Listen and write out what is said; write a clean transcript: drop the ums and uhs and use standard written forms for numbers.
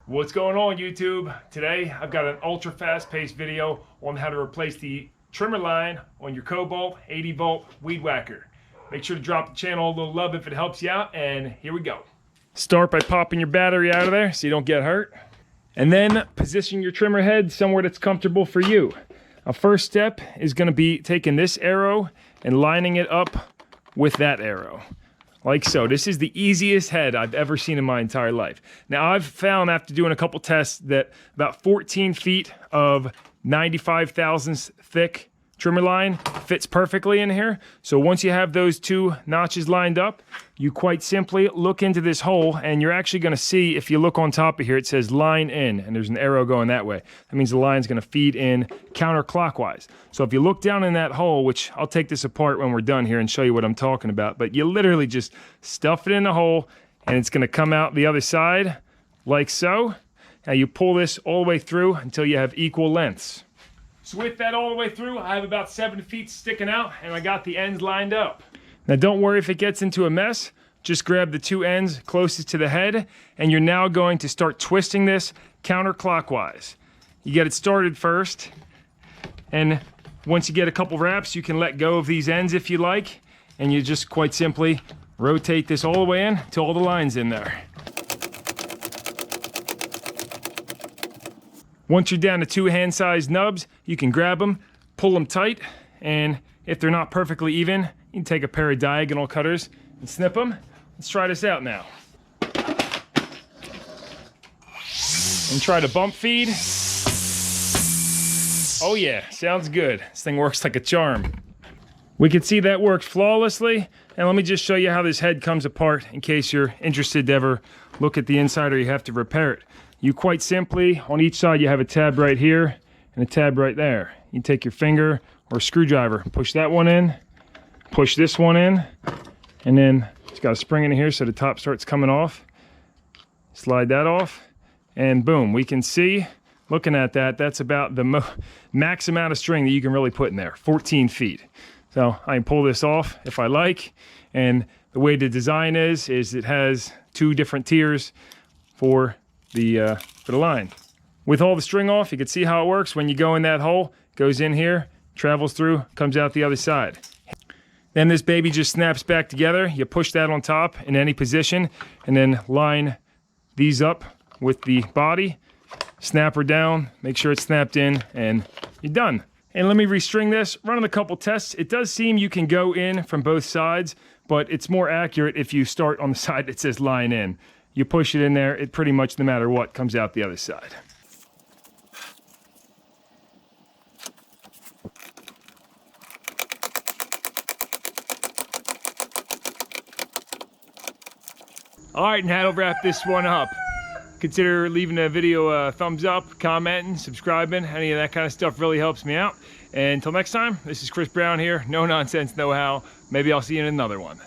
What's going on, YouTube? Today I've got an ultra fast-paced video on how to replace the trimmer line on your Kobalt 80-volt weed whacker. Make sure to drop the channel a little love if it helps you out, and here we go. Start by popping your battery out of there so you don't get hurt. And then position your trimmer head somewhere that's comfortable for you. Our first step is going to be taking this arrow and lining it up with that arrow. Like so. This is the easiest head I've ever seen in my entire life. Now, I've found after doing a couple tests that about 14 feet of 95 thousandths thick trimmer line fits perfectly in here. So once you have those two notches lined up, you quite simply look into this hole, and you're actually going to see, if you look on top of here, it says line in, and there's an arrow going that way. That means the line's going to feed in counterclockwise. So if you look down in that hole, which I'll take this apart when we're done here and show you what I'm talking about, but you literally just stuff it in the hole, and it's going to come out the other side like so. Now you pull this all the way through until you have equal lengths. So with that all the way through, I have about 7 feet sticking out, and I got the ends lined up. Now don't worry if it gets into a mess. Just grab the two ends closest to the head, and you're now going to start twisting this counterclockwise. You get it started first, and once you get a couple wraps, you can let go of these ends if you like, and you just quite simply rotate this all the way in to all the lines in there. Once you're down to 2 hand-sized nubs, you can grab them, pull them tight, and if they're not perfectly even, you can take a pair of diagonal cutters and snip them. Let's try this out now. And try to bump feed. Oh yeah, sounds good. This thing works like a charm. We can see that worked flawlessly, and let me just show you how this head comes apart in case you're interested to ever look at the inside or you have to repair it. You quite simply, on each side, you have a tab right here and a tab right there. You take your finger or a screwdriver, push that one in, push this one in, and then it's got a spring in here so the top starts coming off. Slide that off, and boom, we can see, looking at that, that's about the max amount of string that you can really put in there, 14 feet. So I can pull this off if I like, and the way the design is it has 2 different tiers for the line. With all the string off, you can see how it works. When you go in that hole, goes in here, travels through, comes out the other side. Then this baby just snaps back together. You push that on top in any position, and then line these up with the body, snap her down, make sure it's snapped in, and you're done. And let me restring this, running a couple tests. It does seem you can go in from both sides, but it's more accurate if you start on the side that says line in. You push it in there, it pretty much, no matter what, comes out the other side. All right, and that'll wrap this one up. Consider leaving the video a thumbs up, commenting, subscribing. Any of that kind of stuff really helps me out. And until next time, this is Chris Brown here, No Nonsense, No How. Maybe I'll see you in another one.